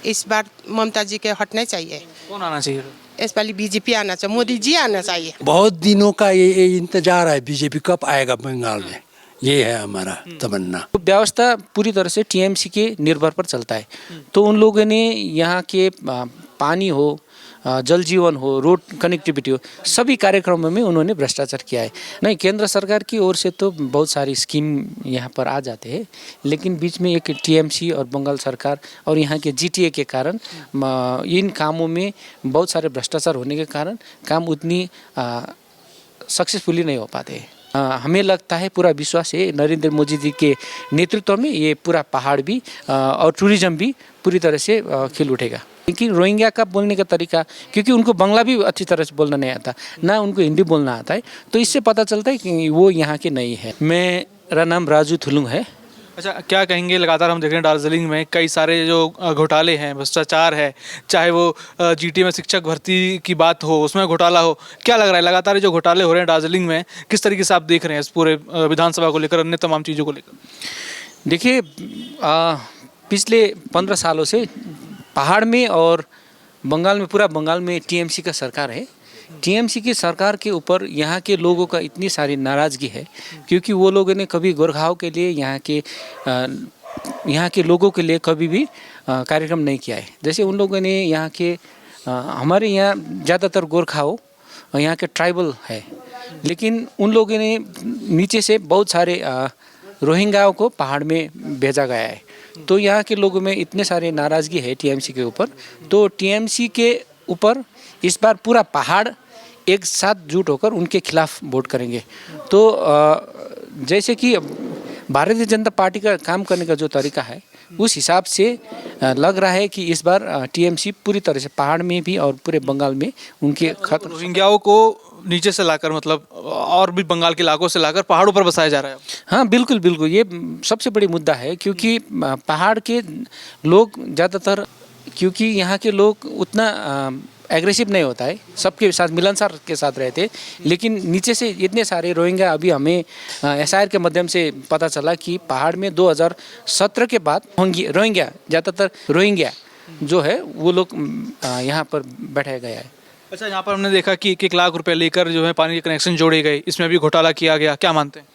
इस बार ममता जी के हटने चाहिए। कौन आना चाहिए? इस बार बीजेपी आना चाहिए, मोदी जी आना चाहिए। बहुत दिनों का ये इंतजार है, बीजेपी कब आएगा बंगाल में, ये है हमारा तमन्ना। तो व्यवस्था पूरी तरह से टीएमसी के निर्भर पर चलता है। तो उन लोगों ने यहाँ के पानी हो, जल जीवन हो, रोड कनेक्टिविटी हो, सभी कार्यक्रमों में उन्होंने भ्रष्टाचार किया है। नहीं, केंद्र सरकार की ओर से तो बहुत सारी स्कीम यहाँ पर आ जाते हैं, लेकिन बीच में एक टीएमसी और बंगाल सरकार और यहाँ के जीटीए के कारण इन कामों में बहुत सारे भ्रष्टाचार होने के कारण काम उतनी सक्सेसफुली नहीं हो पाते। हमें लगता है, पूरा विश्वास है, नरेंद्र मोदी जी के नेतृत्व में ये पूरा पहाड़ भी और टूरिज्म भी पूरी तरह से खिल उठेगा। लेकिन रोहिंग्या का बोलने का तरीका, क्योंकि उनको बांग्ला भी अच्छी तरह से बोलना नहीं आता, ना उनको हिंदी बोलना आता है, तो इससे पता चलता है कि वो यहाँ के नहीं है। मेरा नाम राजू थुलुंग है। अच्छा, क्या कहेंगे, लगातार हम देख रहे हैं दार्जिलिंग में कई सारे जो घोटाले हैं, भ्रष्टाचार है, चाहे वो जीटी में शिक्षक भर्ती की बात हो, उसमें घोटाला हो, क्या लग रहा है लगातार ये जो घोटाले हो रहे हैं दार्जिलिंग में, किस तरीके से आप देख रहे हैं इस पूरे विधानसभा को लेकर, अन्य तमाम चीज़ों को लेकर? देखिए, पिछले 15 सालों से पहाड़ में और बंगाल में, पूरा बंगाल में टीएमसी का सरकार है। टीएमसी की सरकार के ऊपर यहाँ के लोगों का इतनी सारी नाराज़गी है, क्योंकि वो लोगों ने कभी गोरखाओं के लिए, यहाँ के लोगों के लिए कभी भी कार्यक्रम नहीं किया है। जैसे उन लोगों ने यहाँ के, हमारे यहाँ ज़्यादातर गोरखाओं यहाँ के ट्राइबल है, लेकिन उन लोगों ने नीचे से बहुत सारे रोहिंग्याओं को पहाड़ में भेजा गया है। तो यहाँ के लोगों में इतने सारे नाराज़गी है टीएमसी के ऊपर, तो टीएमसी के ऊपर इस बार पूरा पहाड़ एक साथ जुट होकर उनके खिलाफ वोट करेंगे। तो जैसे कि भारतीय जनता पार्टी का काम करने का जो तरीका है, उस हिसाब से लग रहा है कि इस बार टीएमसी पूरी तरह से पहाड़ में भी और पूरे बंगाल में उनके खत्म, रोहिंग्याओं को नीचे से लाकर, मतलब और भी बंगाल के इलाकों से लाकर पहाड़ों पर बसाया जा रहा है। हाँ, बिल्कुल बिल्कुल, ये सबसे बड़ी मुद्दा है, क्योंकि पहाड़ के लोग ज़्यादातर, क्योंकि यहाँ के लोग उतना एग्रेसिव नहीं होता है, सबके साथ मिलनसार के साथ रहते, लेकिन नीचे से इतने सारे रोहिंग्या, अभी हमें एसआईआर के माध्यम से पता चला कि पहाड़ में 2017 के बाद रोहिंग्या, ज़्यादातर रोहिंग्या जो है वो लोग यहाँ पर बैठाया गया है। अच्छा, यहाँ पर हमने देखा कि 1 लाख रुपए लेकर जो है पानी के कनेक्शन जोड़े गए, इसमें भी घोटाला किया गया, क्या मानते हैं?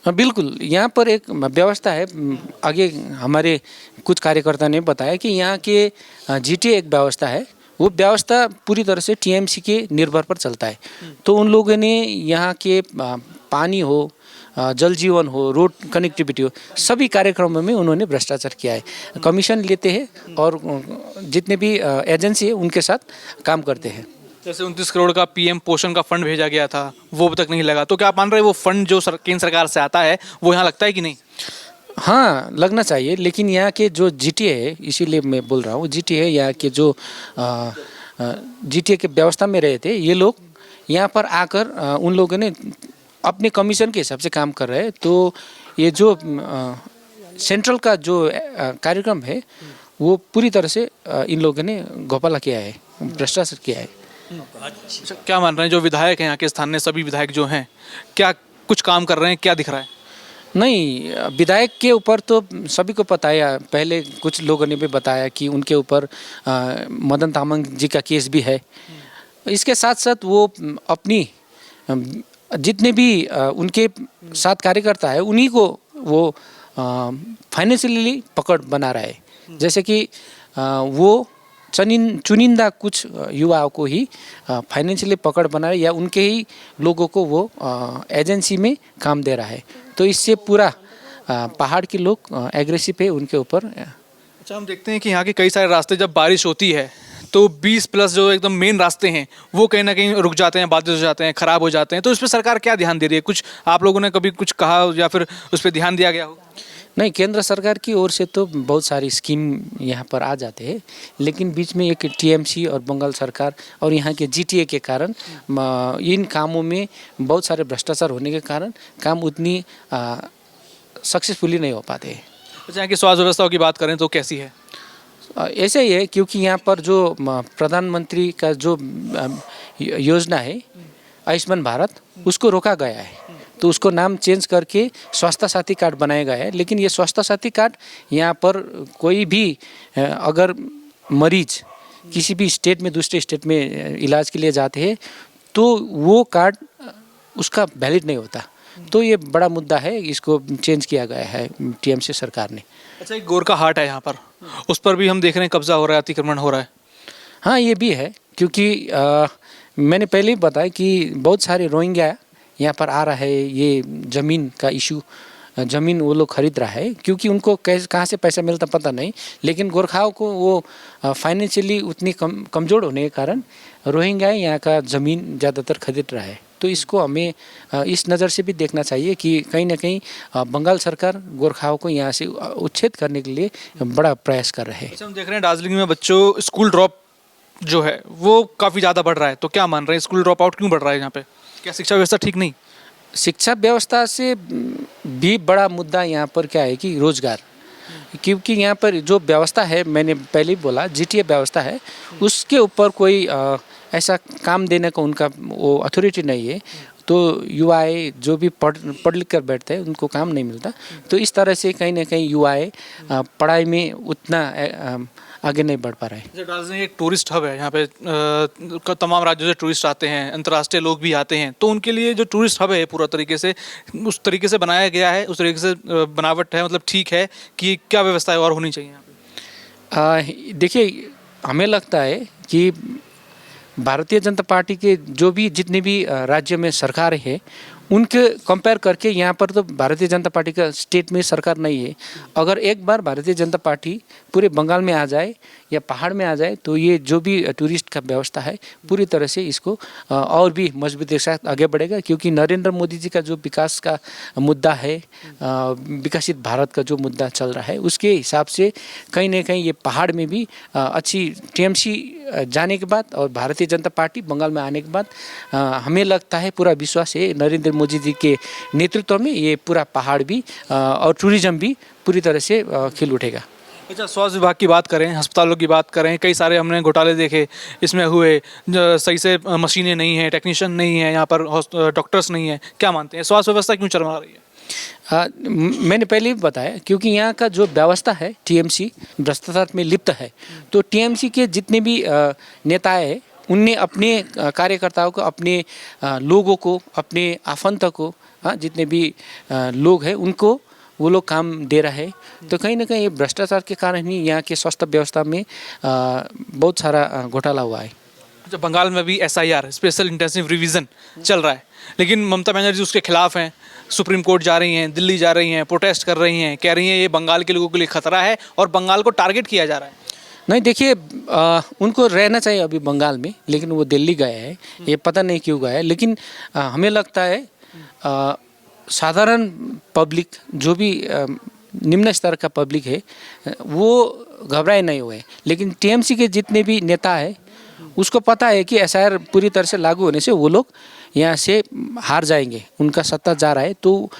हाँ, बिल्कुल, यहाँ पर एक व्यवस्था है। आगे हमारे कुछ कार्यकर्ता ने बताया कि यहाँ के जीटीए एक व्यवस्था है, वो व्यवस्था पूरी तरह से टीएमसी के निर्भर पर चलता है। तो उन लोगों ने यहाँ के पानी हो, जल जीवन हो, रोड कनेक्टिविटी हो, सभी कार्यक्रमों में उन्होंने भ्रष्टाचार किया है। कमीशन लेते हैं और जितने भी एजेंसी है उनके साथ काम करते हैं। जैसे 29 करोड़ का पीएम पोषण का फंड भेजा गया था, वो अब तक नहीं लगा, तो क्या आप मान रहे हैं वो फंड जो केंद्र सरकार से आता है वो यहाँ लगता है कि नहीं? हाँ, लगना चाहिए, लेकिन यहाँ के जो जीटीए है, इसीलिए मैं बोल रहा हूँ, जीटीए यहाँ के जो जीटीए के व्यवस्था में रहे थे, ये लोग यहाँ पर आकर उन लोगों ने अपने कमीशन के हिसाब से काम कर रहे हैं। तो ये जो सेंट्रल का जो कार्यक्रम है, वो पूरी तरह से इन लोगों ने घोटाला किया है, भ्रष्टाचार किया है। अच्छा, क्या मान रहे हैं जो विधायक हैं यहाँ के स्थानीय, सभी विधायक जो हैं, क्या कुछ काम कर रहे हैं, क्या दिख रहा है? नहीं, विधायक के ऊपर तो सभी को पता है, पहले कुछ लोगों ने भी बताया कि उनके ऊपर मदन तामांग जी का केस भी है। इसके साथ साथ वो अपनी जितने भी उनके साथ कार्यकर्ता है, उन्हीं को वो फाइनेंशियली पकड़ बना रहा है। जैसे कि वो चुनिंदा कुछ युवाओं को ही फाइनेंशियली पकड़ बना रहा है, या उनके ही लोगों को वो एजेंसी में काम दे रहा है। तो इससे पूरा पहाड़ के लोग एग्रेसिव है उनके ऊपर। अच्छा, हम देखते हैं कि यहाँ के कई सारे रास्ते जब बारिश होती है तो 20 प्लस जो एकदम मेन रास्ते हैं वो कहीं ना कहीं रुक जाते हैं, बाधित हो जाते हैं, ख़राब हो जाते हैं। तो इस पर सरकार क्या ध्यान दे रही है? कुछ आप लोगों ने कभी कुछ कहा या फिर उस पर ध्यान दिया गया हो? नहीं, केंद्र सरकार की ओर से तो बहुत सारी स्कीम यहाँ पर आ जाते हैं, लेकिन बीच में एक टीएमसी और बंगाल सरकार और यहाँ के जीटीए के कारण इन कामों में बहुत सारे भ्रष्टाचार होने के कारण काम उतनी सक्सेसफुली नहीं हो पाते। अच्छा, यहाँ की स्वास्थ्य व्यवस्था की बात करें तो कैसी है? ऐसे ही है, क्योंकि यहाँ पर जो प्रधानमंत्री का जो योजना है आयुष्मान भारत, उसको रोका गया है। तो उसको नाम चेंज करके स्वास्थ्य साथी कार्ड बनाया गया है, लेकिन ये स्वास्थ्य साथी कार्ड यहाँ पर कोई भी अगर मरीज किसी भी स्टेट में दूसरे स्टेट में इलाज के लिए जाते हैं तो वो कार्ड उसका वैलिड नहीं होता। तो ये बड़ा मुद्दा है, इसको चेंज किया गया है टीएमसी सरकार ने। अच्छा, एक गोरखा हाट है यहाँ पर, उस पर भी हम देख रहे हैं कब्जा हो रहा है, अतिक्रमण हो रहा है। हाँ, ये भी है क्योंकि मैंने पहले ही बताया कि बहुत सारे रोहिंग्या यहाँ पर आ रहा है। ये ज़मीन का इशू, ज़मीन वो लोग खरीद रहा है क्योंकि उनको कहाँ से पैसा मिलता पता नहीं, लेकिन गोरखाओं को वो फाइनेंशियली उतनी कमज़ोर होने के कारण रोहिंग्या यहाँ का ज़मीन ज़्यादातर खरीद रहा है। तो इसको हमें इस नज़र से भी देखना चाहिए कि कहीं ना कहीं बंगाल सरकार गोरखाओं को यहाँ से उच्छेद करने के लिए बड़ा प्रयास कर रहे हैं। अच्छा, हम देख रहे हैं दार्जिलिंग में बच्चों स्कूल ड्रॉप जो है वो काफ़ी ज़्यादा बढ़ रहा है, तो क्या मान रहे हैं स्कूल ड्रॉप आउट क्यों बढ़ रहा है यहाँ पे? क्या शिक्षा व्यवस्था ठीक नहीं? शिक्षा व्यवस्था से भी बड़ा मुद्दा यहाँ पर क्या है कि रोजगार, क्योंकि यहाँ पर जो व्यवस्था है, मैंने पहले ही बोला जीटीए व्यवस्था है, उसके ऊपर कोई ऐसा काम देने का उनका वो अथॉरिटी नहीं है। तो युवाएं जो भी पढ़ लिख कर बैठते हैं उनको काम नहीं मिलता। तो इस तरह से कहीं ना कहीं युवाएं पढ़ाई में उतना आगे नहीं बढ़ पा रहे हैं। दार्जिलिंग एक टूरिस्ट हब है, यहाँ पे तमाम राज्यों से टूरिस्ट आते हैं, अंतर्राष्ट्रीय लोग भी आते हैं, तो उनके लिए जो टूरिस्ट हब है पूरा तरीके से उस तरीके से बनाया गया है, उस तरीके से बनावट है, मतलब ठीक है कि क्या व्यवस्था और होनी चाहिए यहाँ पे? देखिए, हमें लगता है कि भारतीय जनता पार्टी के जो भी जितने भी राज्य में सरकार है उनके कंपेयर करके यहाँ पर तो भारतीय जनता पार्टी का स्टेट में सरकार नहीं है। अगर एक बार भारतीय जनता पार्टी पूरे बंगाल में आ जाए या पहाड़ में आ जाए तो ये जो भी टूरिस्ट का व्यवस्था है पूरी तरह से इसको और भी मजबूती के साथ आगे बढ़ेगा, क्योंकि नरेंद्र मोदी जी का जो विकास का मुद्दा है, विकसित भारत का जो मुद्दा चल रहा है, उसके हिसाब से कहीं ना कहीं ये पहाड़ में भी अच्छी टीएमसी जाने के बाद और भारतीय जनता पार्टी बंगाल में आने के बाद हमें लगता है, पूरा विश्वास है, नरेंद्र मोदी जी के नेतृत्व में ये पूरा पहाड़ भी और टूरिज्म भी पूरी तरह से खिल उठेगा। अच्छा, स्वास्थ्य विभाग की बात करें, अस्पतालों की बात करें, कई सारे हमने घोटाले देखे इसमें हुए, सही से मशीनें नहीं हैं, टेक्नीशियन नहीं है, यहाँ पर डॉक्टर्स नहीं है, क्या मानते हैं स्वास्थ्य व्यवस्था क्यों चरमरा रही है? मैंने पहले भी बताया, क्योंकि यहाँ का जो व्यवस्था है टीएमसी भ्रष्टाचार में लिप्त है। तो टीएमसी के जितने भी नेता हैं उनने अपने कार्यकर्ताओं को, अपने लोगों को, अपने आफंत को, जितने भी लोग हैं उनको वो लोग काम दे रहा है। तो कहीं ना कहीं ये भ्रष्टाचार के कारण ही यहाँ के स्वास्थ्य व्यवस्था में बहुत सारा घोटाला हुआ है। जब बंगाल में भी SIR स्पेशल इंटेंसिव रिवीजन चल रहा है, लेकिन ममता बनर्जी उसके खिलाफ हैं, सुप्रीम कोर्ट जा रही हैं, दिल्ली जा रही हैं, प्रोटेस्ट कर रही हैं, कह रही हैं ये बंगाल के लोगों के लिए खतरा है और बंगाल को टारगेट किया जा रहा है। नहीं, देखिए, उनको रहना चाहिए अभी बंगाल में, लेकिन वो दिल्ली गए हैं, ये पता नहीं क्यों गए। लेकिन हमें लगता है साधारण पब्लिक, जो भी निम्न स्तर का पब्लिक है, वो घबराए नहीं हुए। लेकिन टीएमसी के जितने भी नेता है उसको पता है कि SIR पूरी तरह से लागू होने से वो लोग यहाँ से हार जाएंगे, उनका सत्ता जा रहा है। तो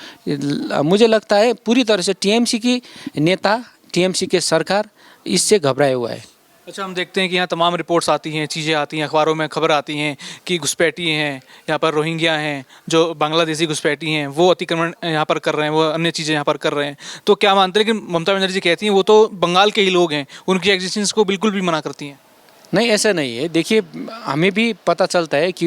मुझे लगता है पूरी तरह से टीएमसी की नेता, टीएमसी के सरकार इससे घबराए हुआ है। अच्छा, हम देखते हैं कि यहाँ तमाम रिपोर्ट्स आती हैं, चीज़ें आती हैं, अखबारों में खबर आती हैं कि घुसपैठी हैं, यहाँ पर रोहिंग्या हैं, जो बांग्लादेशी घुसपैठी हैं, वो अतिक्रमण यहाँ पर कर रहे हैं, वो अन्य चीज़ें यहाँ पर कर रहे हैं। तो क्या मानते हैं? लेकिन ममता बनर्जी कहती हैं वो तो बंगाल के ही लोग हैं, उनकी एग्जिस्टेंस को बिल्कुल भी मना करती हैं। नहीं, ऐसा नहीं है। देखिए, हमें भी पता चलता है कि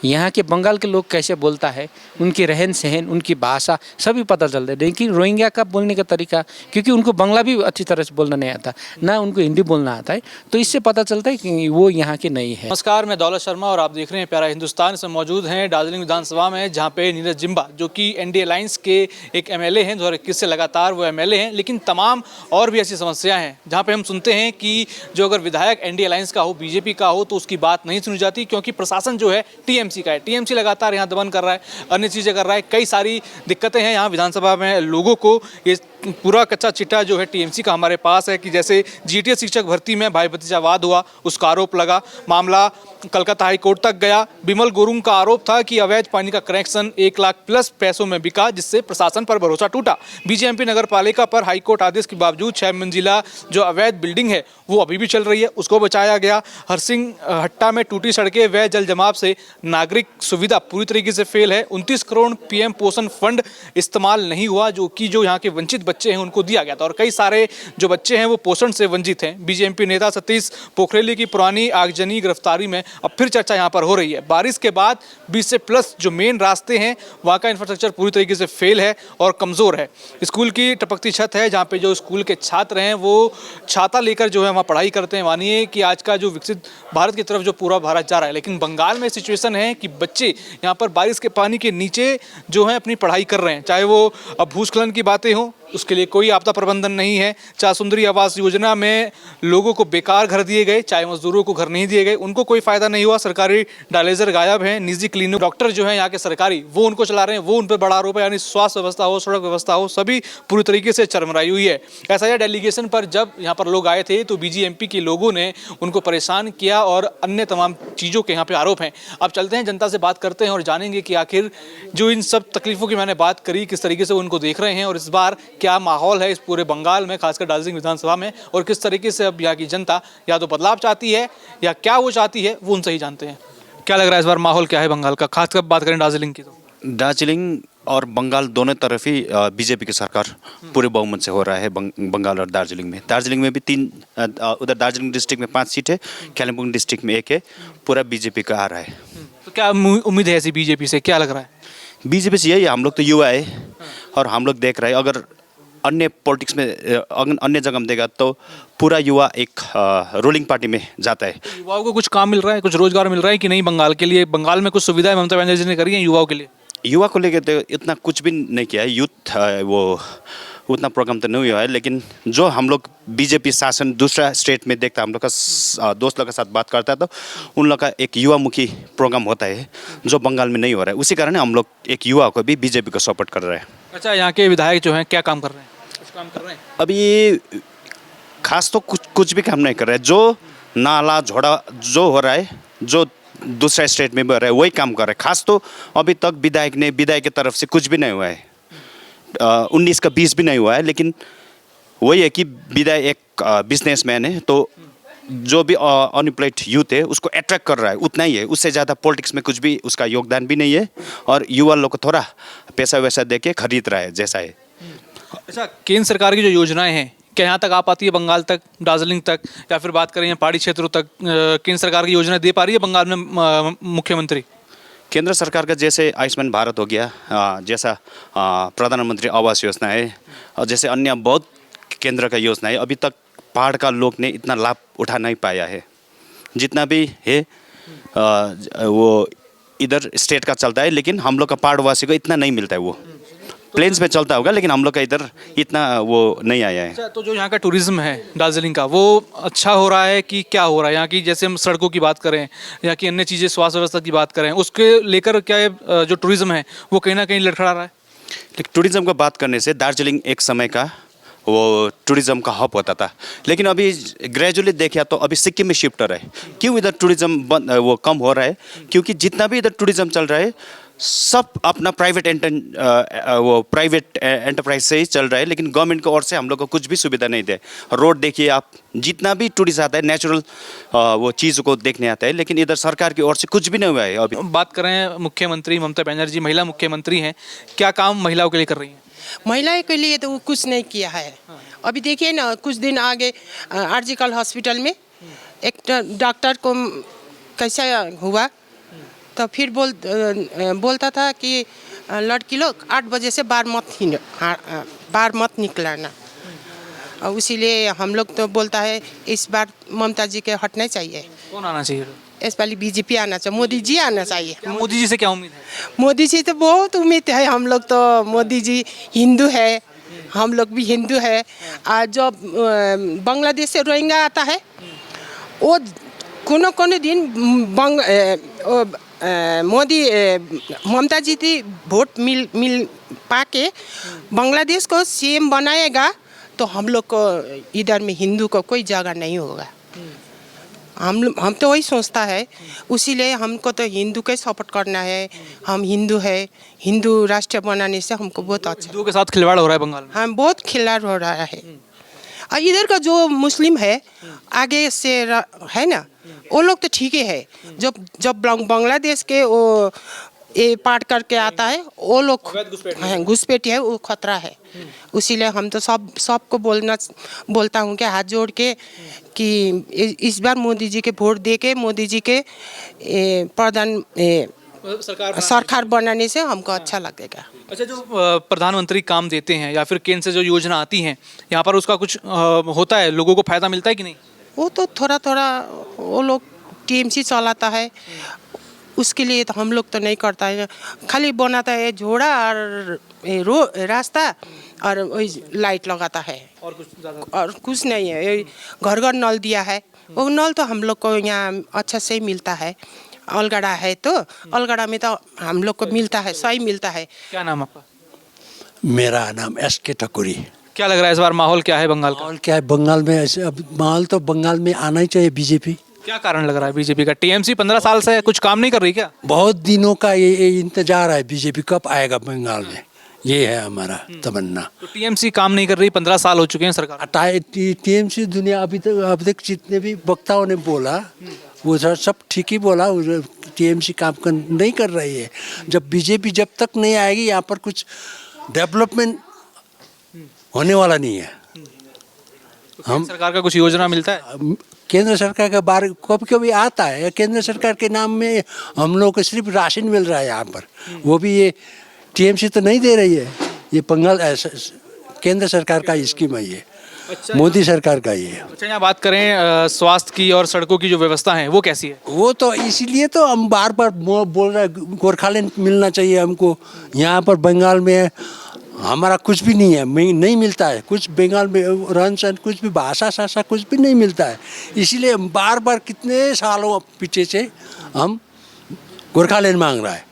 यहाँ के बंगाल के लोग कैसे बोलता है, उनकी रहन सहन, उनकी भाषा सभी पता चलता है। लेकिन रोहिंग्या का बोलने का तरीका, क्योंकि उनको बांग्ला भी अच्छी तरह से बोलना नहीं आता, ना उनको हिंदी बोलना आता है, तो इससे पता चलता है कि वो यहाँ के नहीं है। नमस्कार, मैं दौलत शर्मा और आप देख रहे हैं प्यारा हिंदुस्तान। से मौजूद हैं दार्जिलिंग विधानसभा में, जहाँ पे नीरज जिम्बा, जो कि NDA अलायंस के एक MLA हैं, 2021 से लगातार वो MLA हैं। लेकिन तमाम और भी ऐसी समस्याएं हैं जहाँ पे हम सुनते हैं कि जो अगर विधायक NDA अलायंस का हो, बीजेपी का हो, तो उसकी बात नहीं सुनी जाती, क्योंकि प्रशासन जो है टीएमसी का है। टीएमसी लगातार यहाँ दमन कर रहा है, अन्य चीज़ें कर रहा है, कई सारी दिक्कतें हैं यहाँ विधानसभा में लोगों को। ये पूरा कच्चा चिट्ठा जो है टीएमसी का हमारे पास है कि जैसे जीटीए शिक्षक भर्ती में भाई भतीजावाद हुआ, उसका आरोप लगा, मामला कलकत्ता हाई कोर्ट तक गया। बिमल गुरुंग का आरोप था कि अवैध पानी का कनेक्शन 1 लाख प्लस पैसों में बिका, जिससे प्रशासन पर भरोसा टूटा। बीजेएमपी नगर पालिका पर हाईकोर्ट आदेश के बावजूद 6 मंजिला जो अवैध बिल्डिंग है वो अभी भी चल रही है, उसको बचाया गया। हरसिंह हट्टा में टूटी सड़कें व जल जमाव से नागरिक सुविधा पूरी तरीके से फेल है। 29 करोड़ PM पोषण फंड इस्तेमाल नहीं हुआ, जो कि जो यहाँ के वंचित बच्चे हैं उनको दिया गया था, और कई सारे जो बच्चे हैं वो पोषण से वंचित हैं। बीजेपी नेता सतीश पोखरेली की पुरानी आगजनी गिरफ्तारी में अब फिर चर्चा यहाँ पर हो रही है। बारिश के बाद 20 से प्लस जो मेन रास्ते हैं वहाँ का इंफ्रास्ट्रक्चर पूरी तरीके से फेल है और कमज़ोर है। स्कूल की टपकती छत है जहाँ पे जो स्कूल के छात्र हैं वो छाता लेकर जो है वहाँ पढ़ाई करते हैं। मानिए कि आज का जो विकसित भारत की तरफ जो पूरा भारत जा रहा है, लेकिन बंगाल में सिचुएशन है कि बच्चे यहाँ पर बारिश के पानी के नीचे जो है अपनी पढ़ाई कर रहे हैं। चाहे वो अब भूस्खलन की बातें हों, उसके लिए कोई आपदा प्रबंधन नहीं है। चाहे सुंदरी आवास योजना में लोगों को बेकार घर दिए गए, चाहे मजदूरों को घर नहीं दिए गए, उनको कोई फायदा नहीं हुआ। सरकारी डायलिसिस गायब है। निजी क्लिनिक डॉक्टर जो है यहाँ के सरकारी वो उनको चला रहे हैं, वो उन पर बड़ा आरोप है। यानी स्वास्थ्य व्यवस्था हो, सड़क व्यवस्था हो, सभी पूरी तरीके से चरमराई हुई है। ऐसा डेलीगेशन पर जब यहाँ पर लोग आए थे तो बीजेएमपी के लोगों ने उनको परेशान किया और अन्य तमाम चीज़ों के यहाँ पे आरोप हैं। अब चलते हैं, जनता से बात करते हैं और जानेंगे कि आखिर जो इन सब तकलीफों की मैंने बात करी किस तरीके से वो उनको देख रहे हैं और इस बार क्या माहौल है इस पूरे बंगाल में, खासकर दार्जिलिंग विधानसभा में, और किस तरीके से अब यहाँ की जनता या तो बदलाव चाहती है या क्या वो चाहती है वो उनसे ही जानते हैं। क्या लग रहा है इस बार माहौल क्या है बंगाल का, खासकर बात करें दार्जिलिंग की? तो दार्जिलिंग और बंगाल दोनों तरफ ही बीजेपी की सरकार पूरे बहुमत से हो रहा है। बंगाल और दार्जिलिंग में भी 3, उधर दार्जिलिंग डिस्ट्रिक्ट में 5 सीट है, कालिम्पोंग डिस्ट्रिक्ट में 1 है, पूरा बीजेपी का आ रहा है। तो क्या उम्मीद है ऐसी बीजेपी से, क्या लग रहा है? बीजेपी से यही, हम लोग तो युवा है और हम लोग देख रहे हैं, अगर अन्य पॉलिटिक्स में अन्य जगह में देगा तो पूरा युवा एक रूलिंग पार्टी में जाता है। तो युवाओं को कुछ काम मिल रहा है, कुछ रोजगार मिल रहा है कि नहीं बंगाल के लिए? बंगाल में कुछ सुविधाएं ममता बनर्जी ने करी हैं युवाओं के लिए? युवा को लेकर तो इतना कुछ भी नहीं किया है, यूथ वो उतना प्रोग्राम तो नहीं हुआ है। लेकिन जो हम लोग बीजेपी शासन दूसरा स्टेट में देखता, हम लोग का दोस्त लोग के साथ बात करता है तो उन लोग का एक युवा मुखी प्रोग्राम होता है जो बंगाल में नहीं हो रहा है। उसी कारण हम लोग एक युवा को भी बीजेपी को सपोर्ट कर रहे हैं। अच्छा, यहाँ के विधायक जो हैं क्या काम कर रहे हैं? कुछ काम कर रहे हैं? अभी खास तो कुछ भी काम नहीं कर रहे हैं। जो नाला झोड़ा जो हो रहा है, जो दूसरा स्टेट में हो रहा है वही काम कर रहे हैं। खास तो अभी तक विधायक की तरफ से कुछ भी नहीं हुआ है। 19 का 20 भी नहीं हुआ है। लेकिन वही है कि विधायक एक बिजनेसमैन है, तो जो भी अनएम्प्लॉयड यूथ है उसको अट्रैक्ट कर रहा है, उतना ही है। उससे ज़्यादा पॉलिटिक्स में कुछ भी उसका योगदान भी नहीं है और युवा लोग को थोड़ा पैसा वैसा दे के खरीद रहा है जैसा है। अच्छा, केंद्र सरकार की जो योजनाएं हैं क्या यहाँ तक आ पाती है, बंगाल तक, दार्जिलिंग तक, या फिर बात करें पहाड़ी क्षेत्रों तक? केंद्र सरकार की योजना दे पा रही है बंगाल में मुख्यमंत्री? केंद्र सरकार का जैसे आयुष्मान भारत हो गया, जैसा प्रधानमंत्री आवास योजना है और जैसे अन्य बहुत केंद्र का योजना है, अभी तक पहाड़ का लोग ने इतना लाभ उठा नहीं पाया है। जितना भी है वो इधर स्टेट का चलता है, लेकिन हम लोग का पहाड़वासी को इतना नहीं मिलता है। वो प्लेन्स में चलता होगा लेकिन हम लोग का इधर इतना वो नहीं आया है। अच्छा, तो जो यहाँ का टूरिज्म है दार्जिलिंग का वो अच्छा हो रहा है कि क्या हो रहा है? यहाँ की जैसे हम सड़कों की बात करें, यहाँ की अन्य चीज़ें, स्वास्थ्य व्यवस्था की बात करें, उसके लेकर क्या जो टूरिज्म है वो कहीं ना कहीं लड़खड़ा रहा है? लेकिन टूरिज्म का बात करने से दार्जिलिंग एक समय का वो टूरिज्म का हब होता था, लेकिन अभी ग्रेजुअली देखा तो अभी सिक्किम में शिफ्ट हो रहा है। क्यों इधर टूरिज्म वो कम हो रहा है? क्योंकि जितना भी इधर टूरिज्म चल रहा है सब अपना प्राइवेट एंटरप्राइज से ही चल रहा है, लेकिन गवर्नमेंट की ओर से हम लोग को कुछ भी सुविधा नहीं दे। रोड देखिए आप, जितना भी टूरिस्ट आता है नेचुरल वो चीज़ को देखने आता है, लेकिन इधर सरकार की ओर से कुछ भी नहीं हुआ है। अभी बात करें मुख्यमंत्री ममता बनर्जी महिला मुख्यमंत्री हैं, क्या काम महिलाओं के लिए कर रही हैं? महिलाओं के लिए तो वो कुछ नहीं किया है। अभी देखिए ना, कुछ दिन आगे आरजीकल हॉस्पिटल में एक डॉक्टर को कैसा हुआ, तो फिर बोलता था कि लड़की लोग 8 बजे से बाहर मत निकलना। और इसीलिए हम लोग तो बोलता है इस बार ममता जी के हटना चाहिए। कौन आना चाहिए? इस वाली बीजेपी आना चाहिए, मोदी जी आना चाहिए। मोदी जी से क्या उम्मीद है? मोदी जी तो बहुत उम्मीद है। हम लोग तो मोदी जी हिंदू है, हम लोग भी हिंदू है। और जो बांग्लादेश से रोहिंग्या आता है वो कोनो दिन मोदी ममता जी थी वोट मिल पाके बांग्लादेश को सीएम बनाएगा तो हम लोग को इधर में हिंदू को कोई जगह नहीं होगा। हम तो वही सोचता है, उसीलिए हमको तो हिंदू के सपोर्ट करना है। हम हिंदू है, हिंदू राष्ट्र बनाने से हमको बहुत अच्छा। हिंदुओं के साथ खिलवाड़ हो रहा है बंगाल में? हाँ, बहुत खिलवाड़ हो रहा है। और इधर का जो मुस्लिम है आगे से है ना, वो लोग तो ठीक ही है। जब बांग्लादेश के वो ये पार करके आता है वो लोग हाँ, घुसपैठी है, वो खतरा है। इसीलिए हम तो सबको बोलता हूँ कि हाथ जोड़ के कि इस बार मोदी जी के वोट दे के मोदी जी के सरकार बनाने से हमको अच्छा लगेगा। अच्छा, जो प्रधानमंत्री काम देते हैं या फिर केंद्र से जो योजना आती हैं यहाँ पर उसका कुछ होता है, लोगों को फायदा मिलता है कि नहीं? वो तो थोड़ा थोड़ा वो लोग टीएमसी चलाता है, उसके लिए तो हम लोग तो नहीं करता है, खाली बनाता है झोड़ा और रास्ता और वही लाइट लगाता है और कुछ नहीं है। घर घर नल दिया है, वो नल तो हम लोग को यहाँ अच्छा से मिलता है। अलगड़ा है तो अलगड़ा में तो हम लोग को मिलता है, सही मिलता है। क्या नाम आपका? मेरा नाम SK ठकुरी। क्या लग रहा है इस बार माहौल क्या है बंगाल का? माहौल क्या है बंगाल में? ऐसे अब माहौल तो बंगाल में आना ही चाहिए बीजेपी। क्या कारण लग रहा है बीजेपी का? टीएमसी 15 साल से कुछ काम नहीं कर रही क्या? बहुत दिनों का ये इंतजार है बीजेपी कब आएगा बंगाल में, ये है हमारा तमन्ना। तो टीएमसी काम नहीं कर रही, 15 साल हो चुके हैं सरकार। टीएमसी दुनिया अभी तक जितने भी वक्ताओं ने बोला वो सब ठीक ही बोला। टीएमसी काम नहीं कर रही है। जब बीजेपी जब तक नहीं आएगी यहाँ पर कुछ डेवलपमेंट होने वाला नहीं है। हम सरकार का कुछ योजना मिलता है? केंद्र सरकार का बार कभी कभी आता है, केंद्र सरकार के नाम में हम लोग को सिर्फ राशन मिल रहा है यहाँ पर, वो भी ये टीएमसी तो नहीं दे रही है, ये बंगाल केंद्र सरकार का स्कीम है, ये मोदी सरकार का ये। अच्छा, यहाँ बात करें स्वास्थ्य की और सड़कों की जो व्यवस्था है वो कैसी है? वो तो इसीलिए तो हम बार बार बोल रहे हैं गोरखालैंड मिलना चाहिए हमको। यहाँ पर बंगाल में हमारा कुछ भी नहीं है, नहीं मिलता है कुछ। बंगाल में रहन सहन कुछ भी, भाषा कुछ भी नहीं मिलता है। इसीलिए हम बार बार कितने सालों पीछे से हम गोरखालैंड मांग रहा है।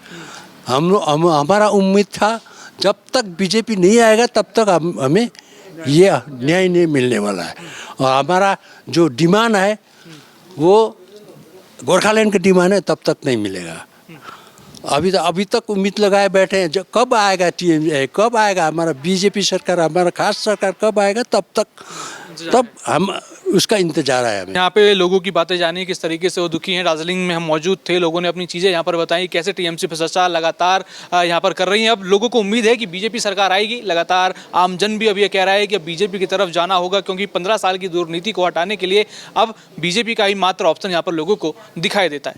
हमारा उम्मीद था जब तक बीजेपी नहीं आएगा तब तक हमें ये न्याय नहीं मिलने वाला है। और हमारा जो डिमांड है वो गोरखालैंड का डिमांड है, तब तक नहीं मिलेगा। अभी तक उम्मीद लगाए बैठे हैं जब कब आएगा कब आएगा हमारा बीजेपी सरकार, हमारा खास सरकार कब आएगा, तब हम उसका इंतजार है हमें। यहाँ पे लोगों की बातें जानिए किस तरीके से वो दुखी हैं। दार्जिलिंग में हम मौजूद थे, लोगों ने अपनी चीज़ें यहाँ पर बताई कैसे टीएमसी भ्रष्टाचार लगातार यहाँ पर कर रही है। अब लोगों को उम्मीद है कि बीजेपी सरकार आएगी। लगातार आमजन भी अब ये कह रहा है कि अब बीजेपी की तरफ जाना होगा, क्योंकि 15 साल की दुर्नीति को हटाने के लिए अब बीजेपी का ही मात्र ऑप्शन यहाँ पर लोगों को दिखाई देता है।